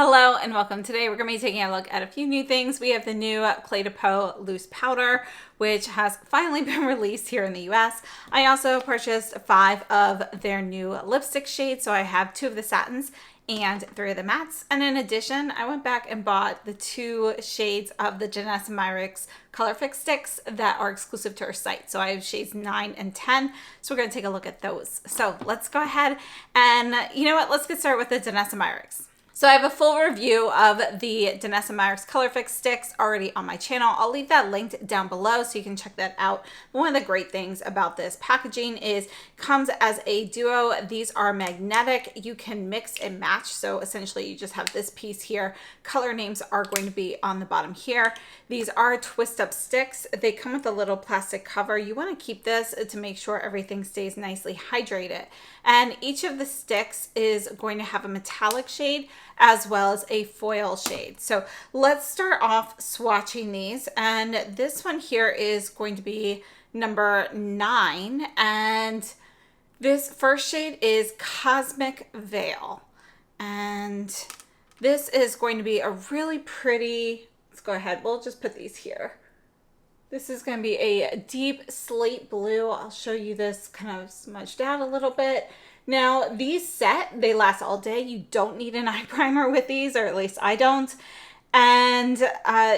Hello and welcome. Today we're going to be taking a look at a few new things. We have the new Cle de Peau loose powder, which has finally been released here in the US. I also purchased 5 of their new lipstick shades, so I have 2 of the satins and 3 of the mattes. And in addition, I went back and bought the 2 shades of the Danessa Myricks Color Fix sticks that are exclusive to our site. So I have shades 9 and 10. So we're going to take a look at those. So let's go ahead and you know what? Let's get started with the Danessa Myricks. So I have a full review of the Danessa Myricks Color Fix sticks already on my channel. I'll leave that linked down below so you can check that out. One of the great things about this packaging is it comes as a duo. These are magnetic. You can mix and match. So essentially you just have this piece here. Color names are going to be on the bottom here. These are twist up sticks. They come with a little plastic cover. You want to keep this to make sure everything stays nicely hydrated. And each of the sticks is going to have a metallic shade as well as a foil shade. So let's start off swatching these. And this one here is going to be number 9. And this first shade is Cosmic Veil. And this is going to be a really pretty, let's go ahead, we'll just put these here. This is going to be a deep slate blue. I'll show you this kind of smudged out a little bit. Now these set, they last all day. You don't need an eye primer with these, or at least I don't. And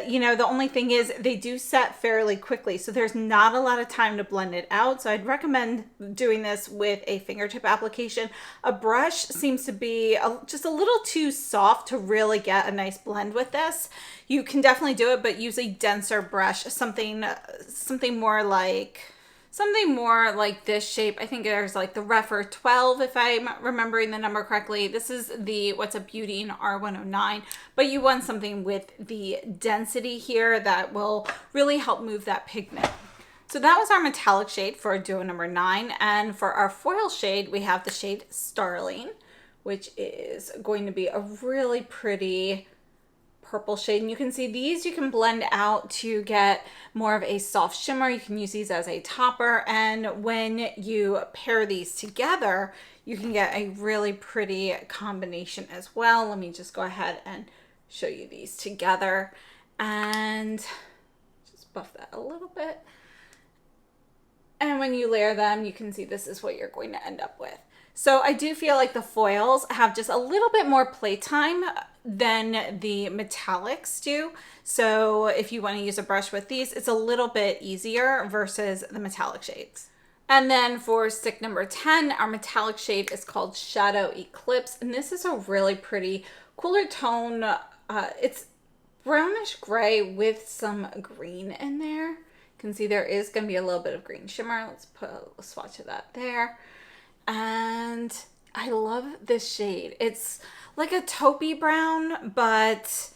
you know, the only thing is they do set fairly quickly. So there's not a lot of time to blend it out. So I'd recommend doing this with a fingertip application. A brush seems to be just a little too soft to really get a nice blend with this. You can definitely do it, but use a denser brush, something more like this shape. I think there's like the Refer 12, if I'm remembering the number correctly. This is the What's a Beauty in R109, but you want something with the density here that will really help move that pigment. So that was our metallic shade for duo number 9. And for our foil shade, we have the shade Starling, which is going to be a really pretty purple shade. And you can see these you can blend out to get more of a soft shimmer. You can use these as a topper, and when you pair these together you can get a really pretty combination as well. Let me just go ahead and show you these together and just buff that a little bit. And when you layer them, you can see this is what you're going to end up with. So I do feel like the foils have just a little bit more playtime than the metallics do. So if you want to use a brush with these, it's a little bit easier versus the metallic shades. And then for stick number 10, our metallic shade is called Shadow Eclipse. And this is a really pretty cooler tone. It's brownish gray with some green in there. You can see there is going to be a little bit of green shimmer. Let's put a swatch of that there. And I love this shade. It's like a taupey brown, but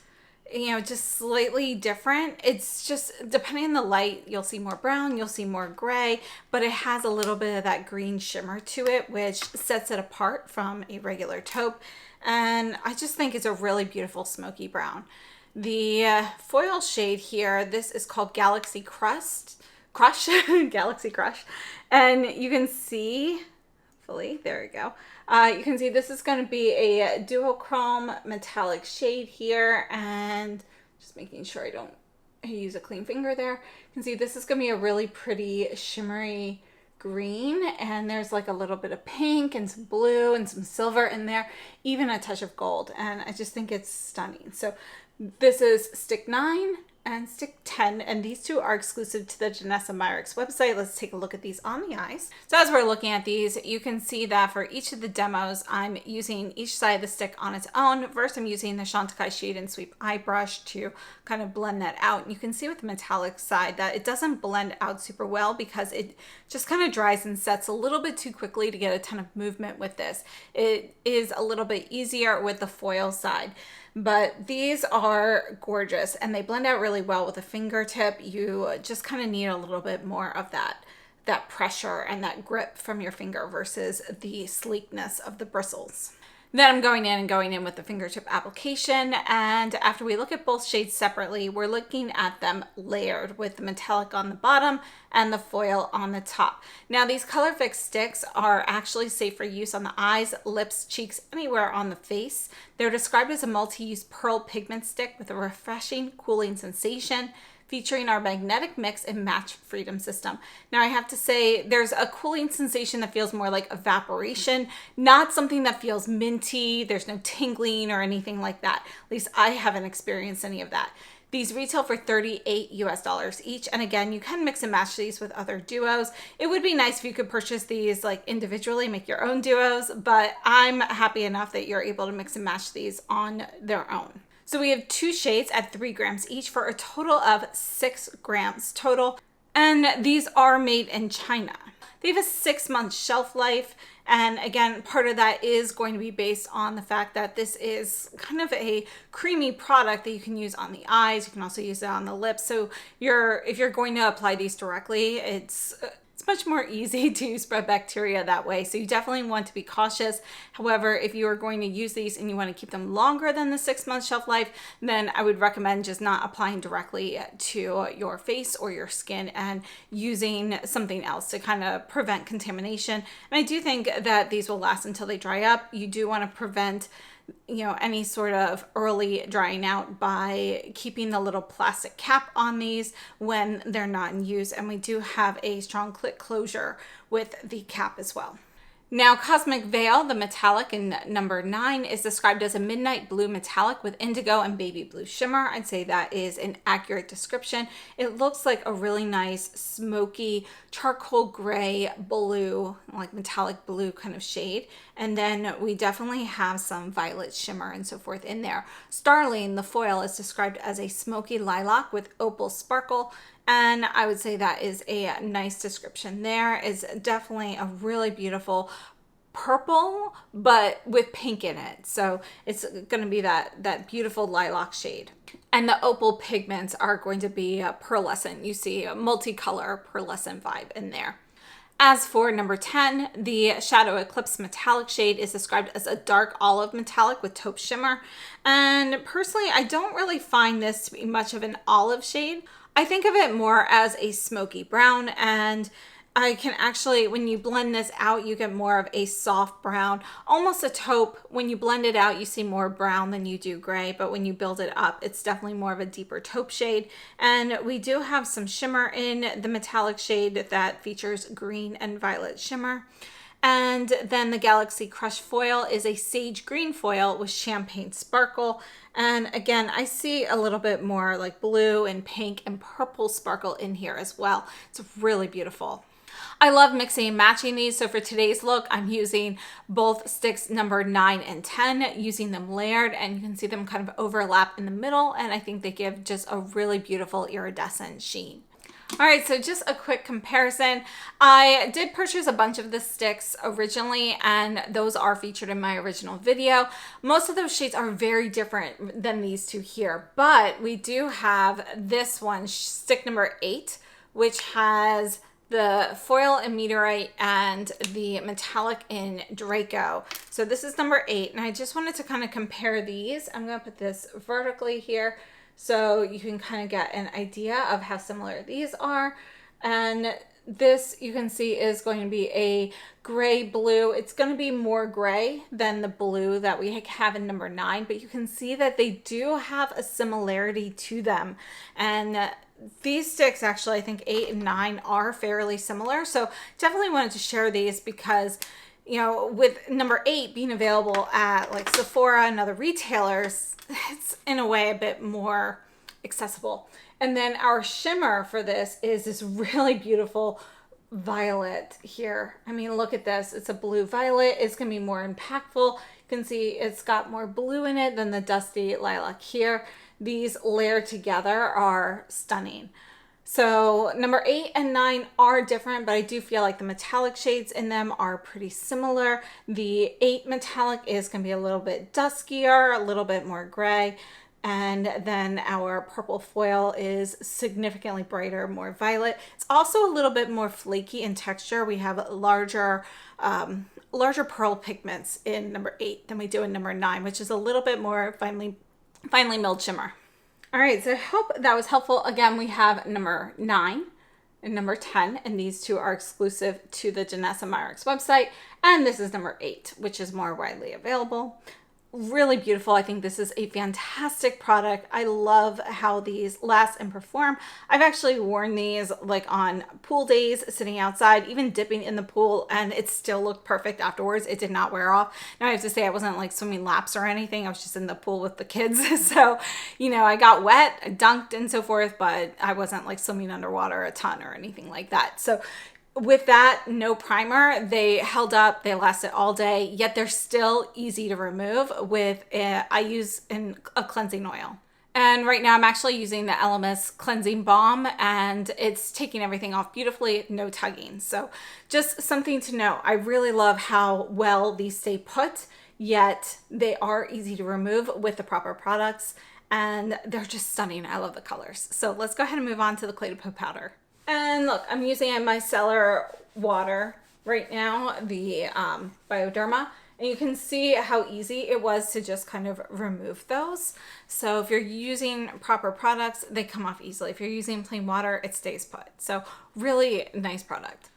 you know, just slightly different. It's just depending on the light, you'll see more brown, you'll see more gray, but it has a little bit of that green shimmer to it, which sets it apart from a regular taupe. And I just think it's a really beautiful smoky brown. The foil shade here, this is called Galaxy Crush, Galaxy Crush. And you can see, there we go. You can see this is going to be a duochrome metallic shade here, and just making sure I don't use a clean finger there. You can see this is going to be a really pretty shimmery green, and there's like a little bit of pink and some blue and some silver in there, even a touch of gold, and I just think it's stunning. So this is stick 9 and stick 10, and these 2 are exclusive to the Danessa Myricks website. Let's take a look at these on the eyes. So as we're looking at these, you can see that for each of the demos, I'm using each side of the stick on its own. First, I'm using the Chantecaille Shade and Sweep Eye Brush to kind of blend that out. And you can see with the metallic side that it doesn't blend out super well because it just kind of dries and sets a little bit too quickly to get a ton of movement with this. It is a little bit easier with the foil side. But these are gorgeous and they blend out really well with a fingertip. You just kind of need a little bit more of that pressure and that grip from your finger versus the sleekness of the bristles. Then I'm going in with the fingertip application, and after we look at both shades separately, we're looking at them layered with the metallic on the bottom and the foil on the top. Now these Color Fix sticks are actually safe for use on the eyes, lips, cheeks, anywhere on the face. They're described as a multi-use pearl pigment stick with a refreshing, cooling sensation, featuring our magnetic mix and match freedom system. Now I have to say there's a cooling sensation that feels more like evaporation, not something that feels minty. There's no tingling or anything like that. At least I haven't experienced any of that. These retail for $38 US each. And again, you can mix and match these with other duos. It would be nice if you could purchase these like individually, make your own duos, but I'm happy enough that you're able to mix and match these on their own. So we have 2 shades at 3 grams each for a total of 6 grams total. And these are made in China. They have a 6-month shelf life. And again, part of that is going to be based on the fact that this is kind of a creamy product that you can use on the eyes. You can also use it on the lips. So if you're going to apply these directly, it's much more easy to spread bacteria that way. So you definitely want to be cautious. However, if you are going to use these and you want to keep them longer than the 6-month shelf life, then I would recommend just not applying directly to your face or your skin and using something else to kind of prevent contamination. And I do think that these will last until they dry up. You do want to prevent any sort of early drying out by keeping the little plastic cap on these when they're not in use. And we do have a strong click closure with the cap as well. Now, Cosmic Veil, the metallic in number 9, is described as a midnight blue metallic with indigo and baby blue shimmer. I'd say that is an accurate description. It looks like a really nice, smoky, charcoal gray blue, like metallic blue kind of shade. And then we definitely have some violet shimmer and so forth in there. Starling, the foil, is described as a smoky lilac with opal sparkle. And I would say that is a nice description there. It's definitely a really beautiful purple, but with pink in it. So it's going to be that beautiful lilac shade. And the opal pigments are going to be pearlescent. You see a multicolor pearlescent vibe in there. As for number 10, the Shadow Eclipse metallic shade is described as a dark olive metallic with taupe shimmer. And personally, I don't really find this to be much of an olive shade. I think of it more as a smoky brown, and I can actually, when you blend this out, you get more of a soft brown, almost a taupe. When you blend it out, you see more brown than you do gray, but when you build it up, it's definitely more of a deeper taupe shade. And we do have some shimmer in the metallic shade that features green and violet shimmer. And then the Galaxy Crush foil is a sage green foil with champagne sparkle. And again, I see a little bit more like blue and pink and purple sparkle in here as well. It's really beautiful. I love mixing and matching these. So for today's look, I'm using both sticks number 9 and 10, using them layered, and you can see them kind of overlap in the middle. And I think they give just a really beautiful iridescent sheen. All right, so just a quick comparison. I did purchase a bunch of the sticks originally, and those are featured in my original video. Most of those shades are very different than these two here, but we do have this one, stick number 8, which has the foil in Meteorite and the metallic in Draco. So this is number 8, and I just wanted to kind of compare these. I'm going to put this vertically here, so you can kind of get an idea of how similar these are. And this, you can see, is going to be a gray blue. It's going to be more gray than the blue that we have in number 9, but you can see that they do have a similarity to them. And these sticks, actually, I think 8 and 9 are fairly similar. So definitely wanted to share these because, you know, with number 8 being available at like Sephora and other retailers, it's in a way a bit more accessible. And then our shimmer for this is this really beautiful violet here. I mean, look at this. It's a blue violet. It's going to be more impactful. You can see it's got more blue in it than the dusty lilac here. These layered together are stunning. So number 8 and 9 are different, but I do feel like the metallic shades in them are pretty similar. The 8 metallic is going to be a little bit duskier, a little bit more gray. And then our purple foil is significantly brighter, more violet. It's also a little bit more flaky in texture. We have larger pearl pigments in number 8 than we do in number 9, which is a little bit more finely milled shimmer. All right, so I hope that was helpful. Again, we have number 9 and number 10, and these two are exclusive to the Danessa Myricks website. And this is number 8, which is more widely available. Really beautiful. I think this is a fantastic product. I love how these last and perform. I've actually worn these like on pool days, sitting outside, even dipping in the pool, and it still looked perfect afterwards. It did not wear off. Now I have to say I wasn't like swimming laps or anything. I was just in the pool with the kids. So, you know, I got wet, I dunked and so forth, but I wasn't like swimming underwater a ton or anything like that. So with that, no primer, they held up, they lasted all day, yet they're still easy to remove with, I use a cleansing oil. And right now I'm actually using the LMS cleansing balm, and it's taking everything off beautifully, no tugging. So just something to know. I really love how well these stay put, yet they are easy to remove with the proper products, and they're just stunning. I love the colors. So let's go ahead and move on to the Cle de Peau powder. And look, I'm using a micellar water right now, the Bioderma, and you can see how easy it was to just kind of remove those. So if you're using proper products, they come off easily. If you're using plain water, it stays put. So really nice product.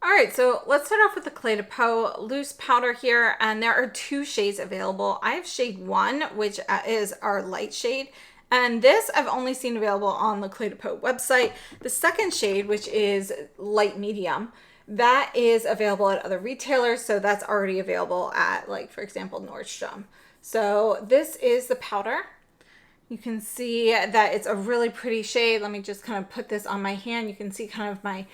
All right, so let's start off with the Cle de Peau loose powder here, and there are 2 shades available. I have shade 1, which is our light shade. And this I've only seen available on the Cle de Peau website. The second shade, which is light medium, that is available at other retailers. So that's already available at, like, for example, Nordstrom. So this is the powder. You can see that it's a really pretty shade. Let me just kind of put this on my hand. You can see kind of my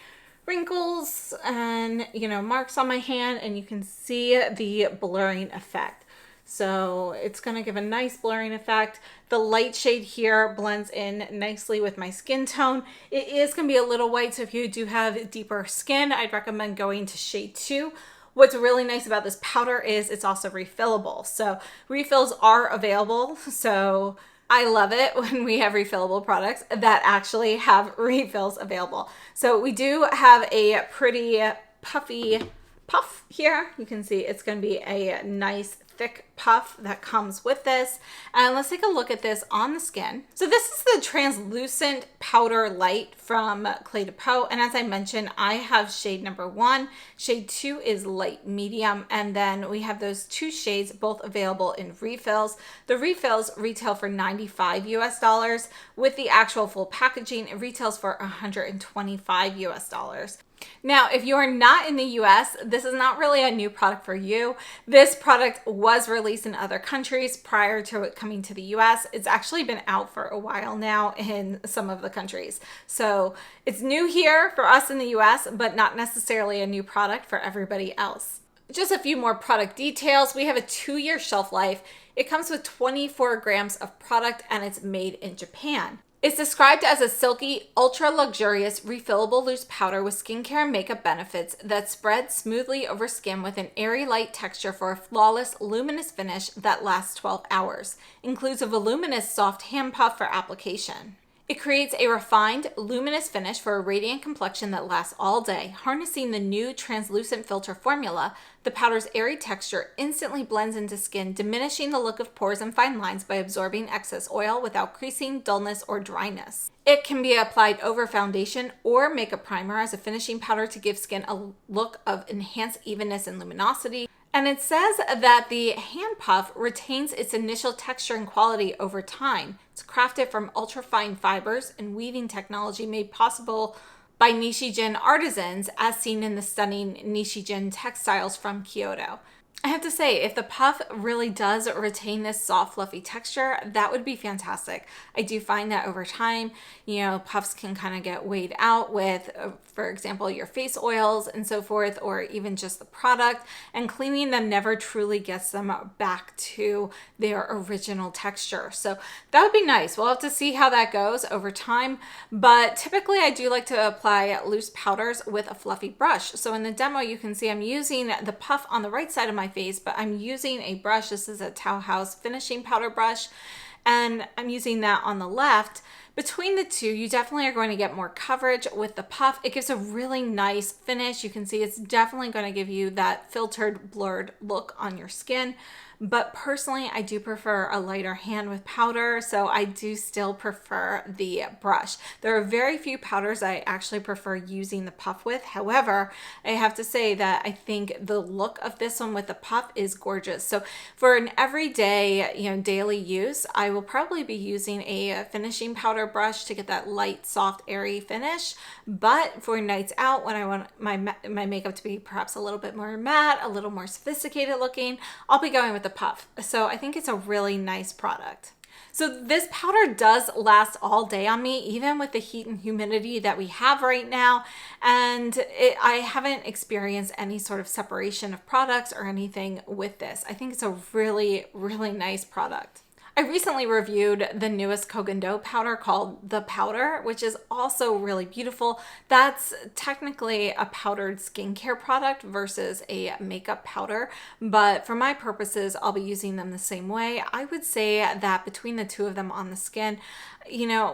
wrinkles and, you know, marks on my hand, and you can see the blurring effect. So it's going to give a nice blurring effect. The light shade here blends in nicely with my skin tone. It is going to be a little white, so if you do have deeper skin, I'd recommend going to shade 2. What's really nice about this powder is it's also refillable. So refills are available. So I love it when we have refillable products that actually have refills available. So we do have a pretty puffy puff here. You can see it's going to be a nice thick puff that comes with this. And let's take a look at this on the skin. So this is the translucent powder light from Cle de Peau. And as I mentioned, I have shade number 1. Shade 2 is light medium. And then we have those 2 shades both available in refills. The refills retail for $95 US. With the actual full packaging, it retails for $125 US. Now, if you are not in the US, this is not really a new product for you. This product was released in other countries prior to it coming to the US. It's actually been out for a while now in some of the countries. So it's new here for us in the US, but not necessarily a new product for everybody else. Just a few more product details. We have a 2-year shelf life. It comes with 24 grams of product, and it's made in Japan. It's described as a silky, ultra-luxurious, refillable loose powder with skincare and makeup benefits that spread smoothly over skin with an airy light texture for a flawless, luminous finish that lasts 12 hours. Includes a voluminous, soft hand puff for application. It creates a refined, luminous finish for a radiant complexion that lasts all day. Harnessing the new translucent filter formula, the powder's airy texture instantly blends into skin, diminishing the look of pores and fine lines by absorbing excess oil without creasing, dullness, or dryness. It can be applied over foundation or makeup primer as a finishing powder to give skin a look of enhanced evenness and luminosity. And it says that the hand puff retains its initial texture and quality over time. It's crafted from ultra-fine fibers and weaving technology made possible by Nishijin artisans, as seen in the stunning Nishijin textiles from Kyoto. I have to say, if the puff really does retain this soft, fluffy texture, that would be fantastic. I do find that over time, you know, puffs can kind of get weighed out with, for example, your face oils and so forth, or even just the product, and cleaning them never truly gets them back to their original texture. So that would be nice. We'll have to see how that goes over time, but typically I do like to apply loose powders with a fluffy brush. So in the demo, you can see I'm using the puff on the right side of my face, but I'm using a brush. This is a Tau House finishing powder brush, and I'm using that on the left. Between the two, you definitely are going to get more coverage with the puff. It gives a really nice finish. You can see it's definitely going to give you that filtered, blurred look on your skin. But personally, I do prefer a lighter hand with powder, so I do still prefer the brush. There are very few powders I actually prefer using the puff with. However, I have to say that I think the look of this one with the puff is gorgeous. So for an everyday, daily use, I will probably be using a finishing powder brush to get that light, soft, airy finish. But for nights out, when I want my makeup to be perhaps a little bit more matte, a little more sophisticated looking, I'll be going with the puff. So I think it's a really nice product. So this powder does last all day on me, even with the heat and humidity that we have right now. And I haven't experienced any sort of separation of products or anything with this. I think it's a really, really nice product. I recently reviewed the newest Koh Gen Do powder called The Powder, which is also really beautiful. That's technically a powdered skincare product versus a makeup powder, but for my purposes, I'll be using them the same way. I would say that between the two of them on the skin,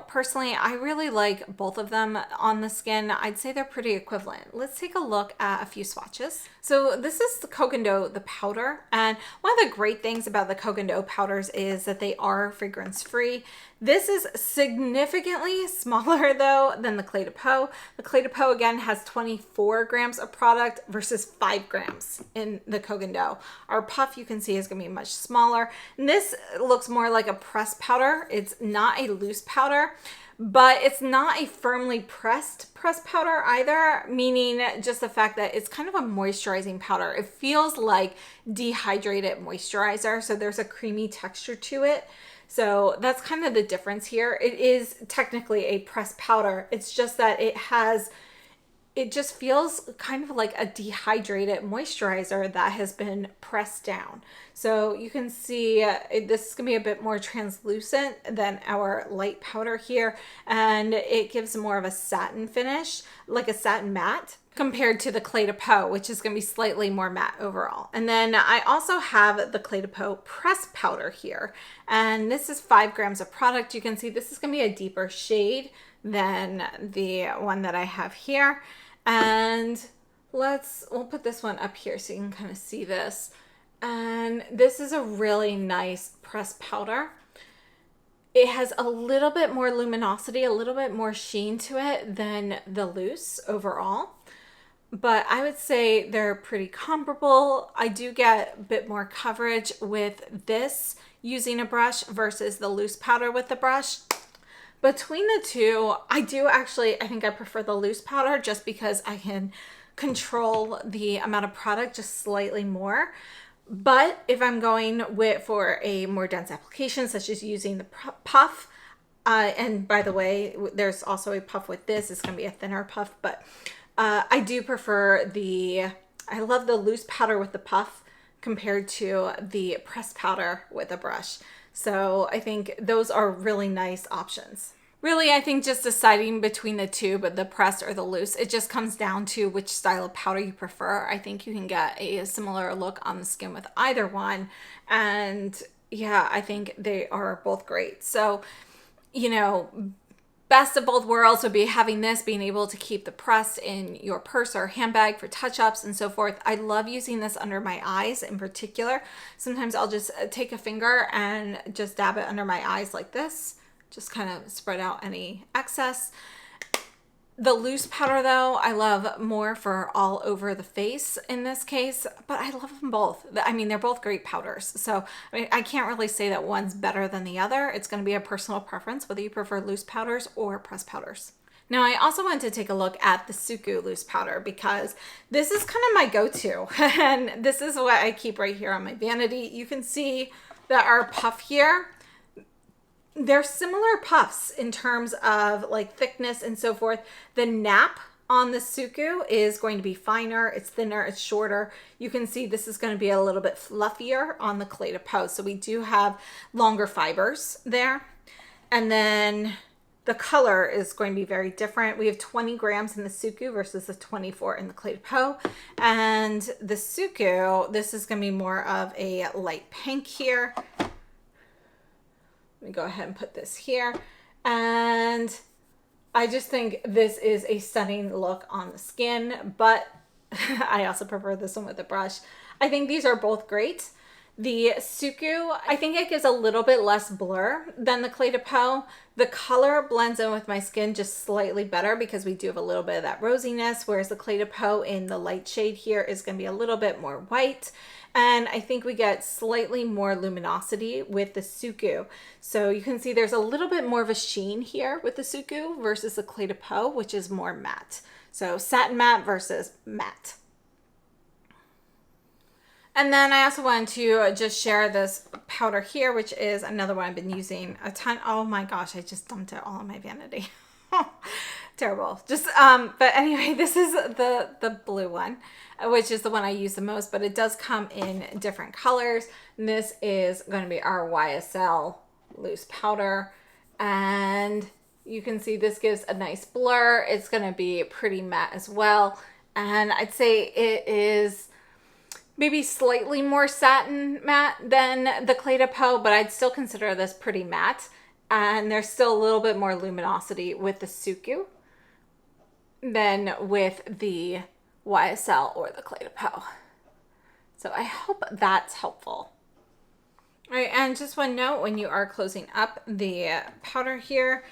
personally, I really like both of them on the skin. I'd say they're pretty equivalent. Let's take a look at a few swatches. So this is the Koh Gen Do, the powder. And one of the great things about the Koh Gen Do powders is that they are fragrance free. This is significantly smaller though than the Cle de Peau. The Cle de Peau again has 24 grams of product versus 5 grams in the Koh Gen Do. Our puff, you can see, is going to be much smaller. And this looks more like a pressed powder. It's not a loose powder, but it's not a firmly pressed powder either, meaning just the fact that it's kind of a moisturizing powder. It feels like dehydrated moisturizer, so there's a creamy texture to it. So that's kind of the difference here. It is technically a pressed powder. It's just that it just feels kind of like a dehydrated moisturizer that has been pressed down. So you can see this is gonna be a bit more translucent than our light powder here. And it gives more of a satin finish, like a satin matte, compared to the Cle de Peau, which is gonna be slightly more matte overall. And then I also have the Cle de Peau pressed powder here. And this is 5 grams of product. You can see this is gonna be a deeper shade than the one that I have here. And we'll put this one up here so you can kind of see this. And this is a really nice pressed powder. It has a little bit more luminosity, a little bit more sheen to it than the loose overall. But I would say they're pretty comparable. I do get a bit more coverage with this using a brush versus the loose powder with the brush. Between the two, I think I prefer the loose powder just because I can control the amount of product just slightly more. But if I'm going for a more dense application, such as using the puff, and by the way, there's also a puff with this. It's going to be a thinner puff, but I do prefer I love the loose powder with the puff compared to the pressed powder with a brush. So I think those are really nice options. Really, I think just deciding between the two, but the pressed or the loose, it just comes down to which style of powder you prefer. I think you can get a similar look on the skin with either one. And yeah, I think they are both great. So, best of both worlds would be having this, being able to keep the pressed in your purse or handbag for touch-ups and so forth. I love using this under my eyes in particular. Sometimes I'll just take a finger and just dab it under my eyes like this. Just kind of spread out any excess. The loose powder though, I love more for all over the face in this case, but I love them both. I mean, they're both great powders. So I can't really say that one's better than the other. It's going to be a personal preference, whether you prefer loose powders or pressed powders. Now, I also wanted to take a look at the SUQQU loose powder because this is kind of my go-to. And this is what I keep right here on my vanity. You can see that our puff here, they're similar puffs in terms of like thickness and so forth. The nap on the SUQQU is going to be finer, it's thinner, it's shorter. You can see this is going to be a little bit fluffier on the Cle de Peau. So we do have longer fibers there. And then the color is going to be very different. We have 20 grams in the SUQQU versus the 24 in the Cle de Peau. And the SUQQU, this is going to be more of a light pink here. Let me go ahead and put this here. And I just think this is a stunning look on the skin, but I also prefer this one with a brush. I think these are both great. The SUQQU, I think it gives a little bit less blur than the Cle de Peau. The color blends in with my skin just slightly better because we do have a little bit of that rosiness, whereas the Cle de Peau in the light shade here is going to be a little bit more white. And I think we get slightly more luminosity with the SUQQU. So you can see there's a little bit more of a sheen here with the SUQQU versus the Cle de Peau, which is more matte. So satin matte versus matte. And then I also wanted to just share this powder here, which is another one I've been using a ton. Oh my gosh, I just dumped it all on my vanity. Terrible. Just, but anyway, this is the blue one, which is the one I use the most, but it does come in different colors. And this is going to be our YSL loose powder. And you can see this gives a nice blur. It's going to be pretty matte as well. And I'd say it is maybe slightly more satin matte than the Cle de Peau, but I'd still consider this pretty matte. And there's still a little bit more luminosity with the SUQQU than with the YSL or the Cle de Peau. So I hope that's helpful. All right, and just one note, when you are closing up the powder here,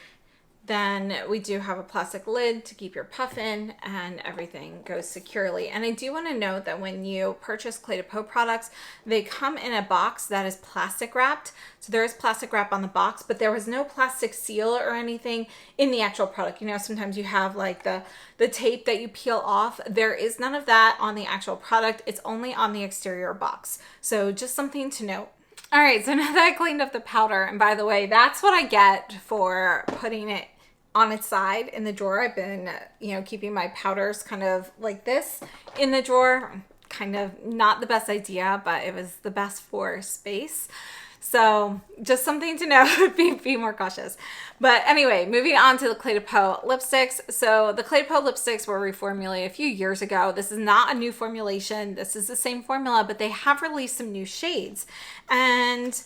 then we do have a plastic lid to keep your puff in and everything goes securely. And I do want to note that when you purchase Cle de Peau products, they come in a box that is plastic wrapped. So there is plastic wrap on the box, but there was no plastic seal or anything in the actual product. You know, sometimes you have like the tape that you peel off. There is none of that on the actual product. It's only on the exterior box. So just something to note. All right, so now that I cleaned up the powder, and by the way, that's what I get for putting it on its side in the drawer. I've been, you know, keeping my powders kind of like this in the drawer. Kind of not the best idea, but it was the best for space. So just something to know, be more cautious. But anyway, moving on to the Cle de Peau lipsticks. So the Cle de Peau lipsticks were reformulated a few years ago. This is not a new formulation. This is the same formula, but they have released some new shades. And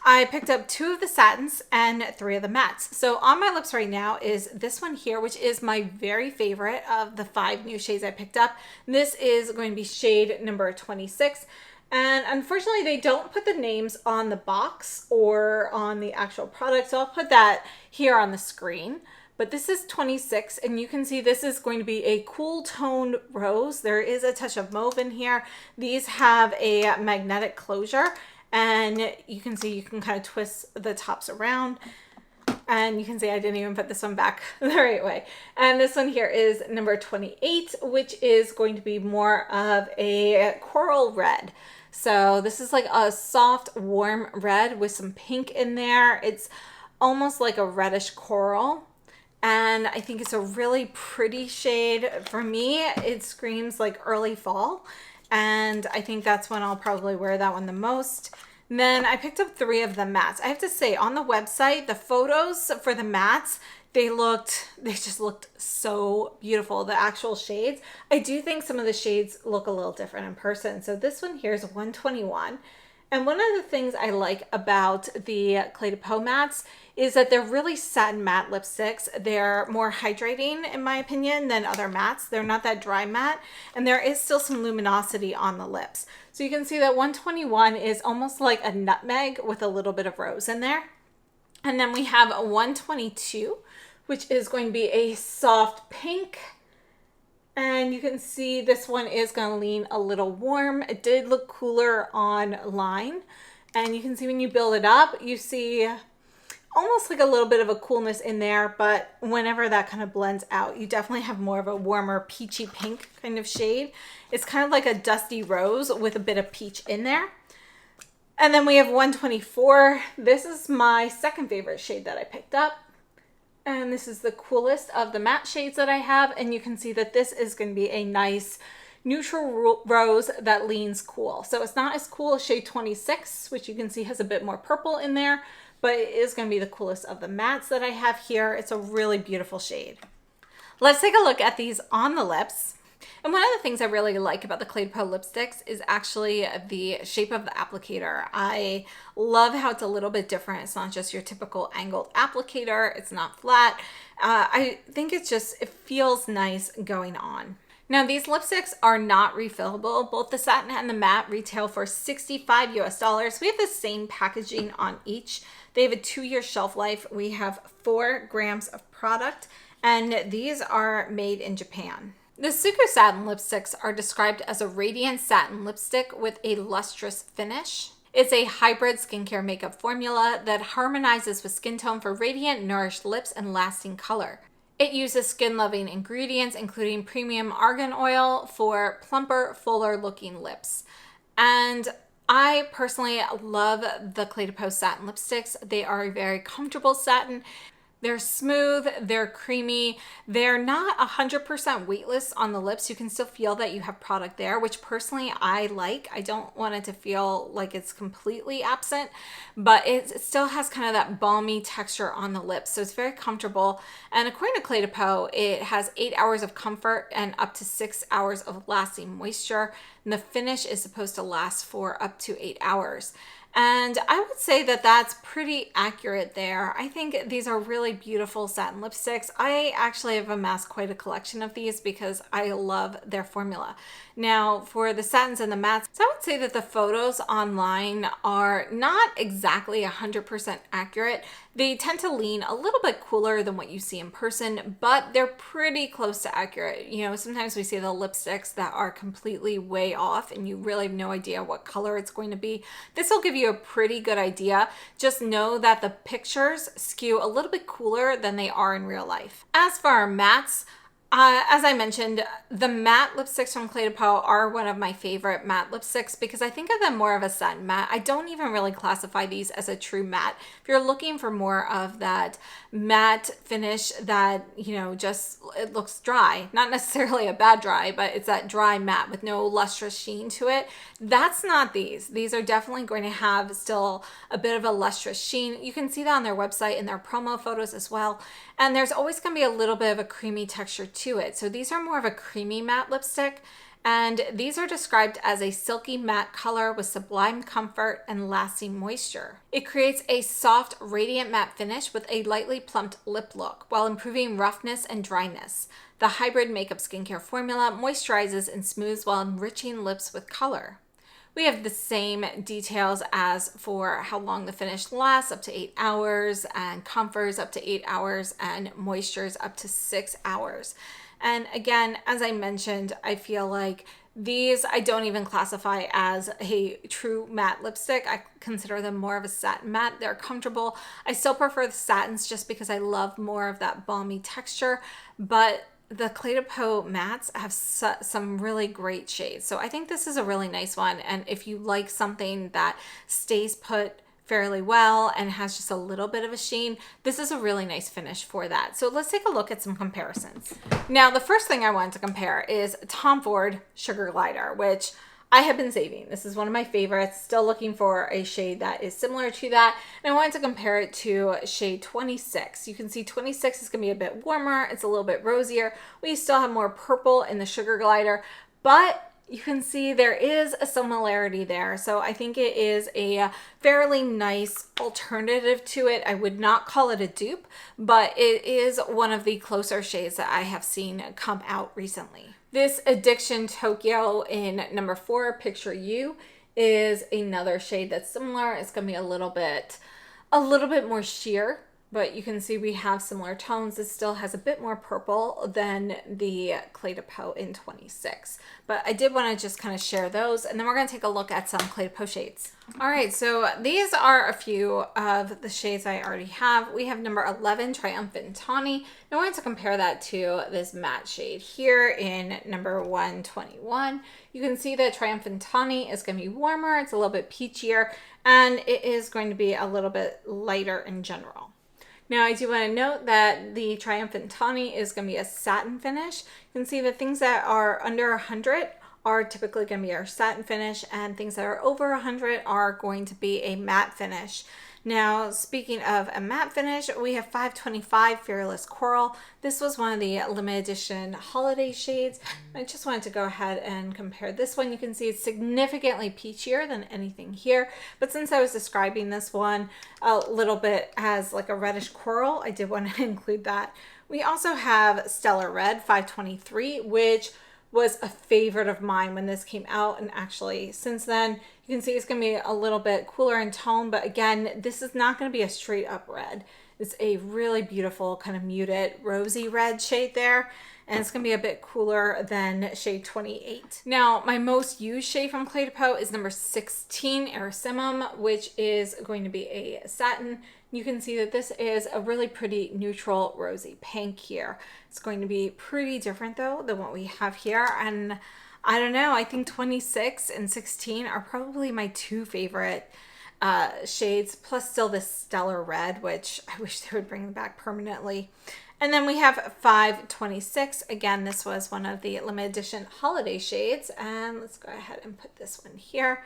I picked up 2 of the satins and 3 of the mattes. So on my lips right now is this one here, which is my very favorite of the 5 new shades I picked up. This is going to be shade number 26. And unfortunately, they don't put the names on the box or on the actual product. So I'll put that here on the screen. But this is 26, and you can see this is going to be a cool toned rose. There is a touch of mauve in here. These have a magnetic closure. And you can see you can kind of twist the tops around. And you can see I didn't even put this one back the right way. And this one here is number 28, which is going to be more of a coral red. So this is like a soft, warm red with some pink in there. It's almost like a reddish coral. And I think it's a really pretty shade. For me, it screams like early fall. And I think that's when I'll probably wear that one the most. And then I picked up 3 of the mattes. I have to say, on the website, the photos for the mattes, they just looked so beautiful, the actual shades. I do think some of the shades look a little different in person. So this one here is 121. And one of the things I like about the Cle de Peau mattes is that they're really satin matte lipsticks. They're more hydrating, in my opinion, than other mattes. They're not that dry matte, and there is still some luminosity on the lips. So you can see that 121 is almost like a nutmeg with a little bit of rose in there. And then we have a 122, which is going to be a soft pink. And you can see this one is going to lean a little warm. It did look cooler online. And you can see when you build it up, you see almost like a little bit of a coolness in there. But whenever that kind of blends out, you definitely have more of a warmer peachy pink kind of shade. It's kind of like a dusty rose with a bit of peach in there. And then we have 124. This is my second favorite shade that I picked up. And this is the coolest of the matte shades that I have. And you can see that this is going to be a nice neutral rose that leans cool. So it's not as cool as shade 26, which you can see has a bit more purple in there, but it is going to be the coolest of the mattes that I have here. It's a really beautiful shade. Let's take a look at these on the lips. And one of the things I really like about the Cle de Peau lipsticks is actually the shape of the applicator. I love how it's a little bit different. It's not just your typical angled applicator. It's not flat. I think it feels nice going on. Now these lipsticks are not refillable. Both the satin and the matte retail for $65 US. We have the same packaging on each. They have a 2-year shelf life. We have 4 grams of product, and these are made in Japan. The SUQQU satin lipsticks are described as a radiant satin lipstick with a lustrous finish. It's a hybrid skincare makeup formula that harmonizes with skin tone for radiant, nourished lips and lasting color. It uses skin-loving ingredients, including premium argan oil for plumper, fuller-looking lips. And I personally love the Cle de Peau satin lipsticks. They are a very comfortable satin. They're smooth, they're creamy, they're not 100% weightless on the lips. You can still feel that you have product there, which personally I like. I don't want it to feel like it's completely absent, but it still has kind of that balmy texture on the lips. So it's very comfortable. And according to Cle de Peau, it has 8 hours of comfort and up to 6 hours of lasting moisture. And the finish is supposed to last for up to 8 hours. And I would say that that's pretty accurate there. I think these are really beautiful satin lipsticks. I actually have amassed quite a collection of these because I love their formula. Now, for the satins and the mattes, so I would say that the photos online are not exactly 100% accurate. They tend to lean a little bit cooler than what you see in person, but they're pretty close to accurate. You know, sometimes we see the lipsticks that are completely way off and you really have no idea what color it's going to be. This will give you a pretty good idea. Just know that the pictures skew a little bit cooler than they are in real life. As for our mattes, as I mentioned, the matte lipsticks from Cle de Peau are one of my favorite matte lipsticks because I think of them more of a satin matte. I don't even really classify these as a true matte. If you're looking for more of that matte finish that, you know, just it looks dry, not necessarily a bad dry, but it's that dry matte with no lustrous sheen to it, that's not these. These are definitely going to have still a bit of a lustrous sheen. You can see that on their website in their promo photos as well. And there's always going to be a little bit of a creamy texture to it. So these are more of a creamy matte lipstick. And these are described as a silky matte color with sublime comfort and lasting moisture. It creates a soft, radiant matte finish with a lightly plumped lip look while improving roughness and dryness. The hybrid makeup skincare formula moisturizes and smooths while enriching lips with color. We have the same details as for how long the finish lasts, up to 8 hours, and comforts up to 8 hours, and moistures up to 6 hours. And again, as I mentioned, I feel like these I don't even classify as a true matte lipstick. I consider them more of a satin matte. They're comfortable. I still prefer the satins just because I love more of that balmy texture, but the Cle de Peau mattes have some really great shades. So I think this is a really nice one. And if you like something that stays put fairly well and has just a little bit of a sheen, this is a really nice finish for that. So let's take a look at some comparisons. Now, the first thing I wanted to compare is Tom Ford Sugar Glider, which I have been saving. This is one of my favorites. Still looking for a shade that is similar to that. And I wanted to compare it to shade 26. You can see 26 is going to be a bit warmer. It's a little bit rosier. We still have more purple in the Sugar Glider, but you can see there is a similarity there. So I think it is a fairly nice alternative to it. I would not call it a dupe, but it is one of the closer shades that I have seen come out recently. This Addiction Tokyo in number 4, Picture You, is another shade that's similar. It's going to be a little bit more sheer, but you can see we have similar tones. This still has a bit more purple than the Cle de Peau in 26. But I did want to just kind of share those, and then we're going to take a look at some Cle de Peau shades. All right, so these are a few of the shades I already have. We have number 11, Triumphant Tawny. And I wanted to compare that to this matte shade here in number 121. You can see that Triumphant Tawny is going to be warmer. It's a little bit peachier, and it is going to be a little bit lighter in general. Now, I do want to note that the Triumphant Tawny is going to be a satin finish. You can see the things that are under 100 are typically going to be our satin finish, and things that are over 100 are going to be a matte finish. Now, speaking of a matte finish, we have 525 Fearless Coral. This was one of the limited edition holiday shades. I just wanted to go ahead and compare this one. You can see it's significantly peachier than anything here, but since I was describing this one a little bit as like a reddish coral, I did want to include that. We also have Stellar Red 523, which was a favorite of mine when this came out, and actually since then you can see it's going to be a little bit cooler in tone, but again, this is not going to be a straight up red. It's a really beautiful kind of muted rosy red shade there, and it's going to be a bit cooler than shade 28. Now, my most used shade from Cle de Peau is number 16, Erysimum, which is going to be a satin. You can see that this is a really pretty neutral rosy pink here. It's going to be pretty different though than what we have here, and I don't know, I think 26 and 16 are probably my two favorite shades, plus still this Stellar Red, which I wish they would bring back permanently. And then we have 526. Again, this was one of the limited edition holiday shades, and let's go ahead and put this one here.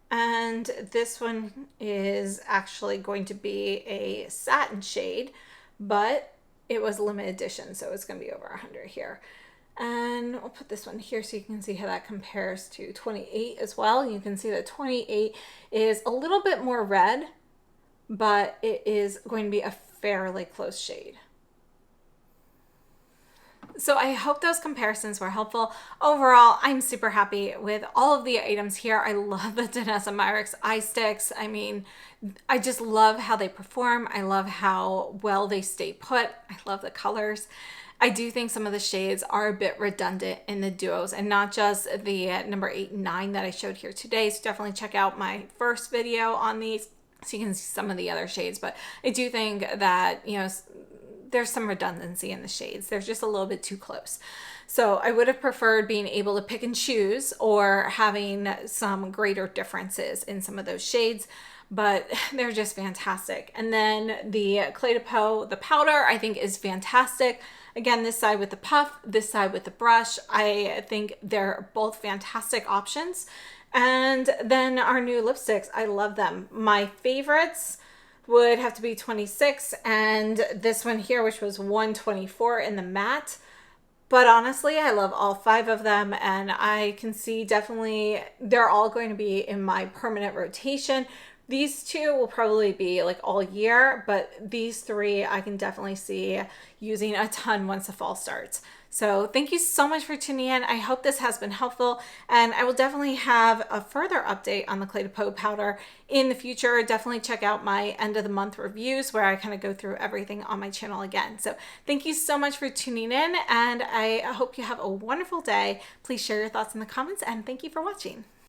And this one is actually going to be a satin shade, but it was limited edition, so it's going to be over 100 here. And we'll put this one here so you can see how that compares to 28 as well. You can see that 28 is a little bit more red, but it is going to be a fairly close shade. So I hope those comparisons were helpful. Overall, I'm super happy with all of the items here. I love the Danessa Myricks eye sticks. I mean, I just love how they perform. I love how well they stay put. I love the colors. I do think some of the shades are a bit redundant in the duos, and not just the number 8 and 9 that I showed here today. So definitely check out my first video on these so you can see some of the other shades. But I do think that, you know, there's some redundancy in the shades. They're just a little bit too close. So I would have preferred being able to pick and choose or having some greater differences in some of those shades, but they're just fantastic. And then the Cle de Peau, the powder, I think is fantastic. Again, this side with the puff, this side with the brush. I think they're both fantastic options. And then our new lipsticks, I love them. My favorites would have to be 26 and this one here, which was 124 in the matte. But honestly, I love all 5 of them, and I can see definitely they're all going to be in my permanent rotation. These 2 will probably be like all year, but these 3 I can definitely see using a ton once the fall starts. So thank you so much for tuning in. I hope this has been helpful, and I will definitely have a further update on the Cle de Peau powder in the future. Definitely check out my end of the month reviews where I kind of go through everything on my channel again. So thank you so much for tuning in, and I hope you have a wonderful day. Please share your thoughts in the comments, and thank you for watching.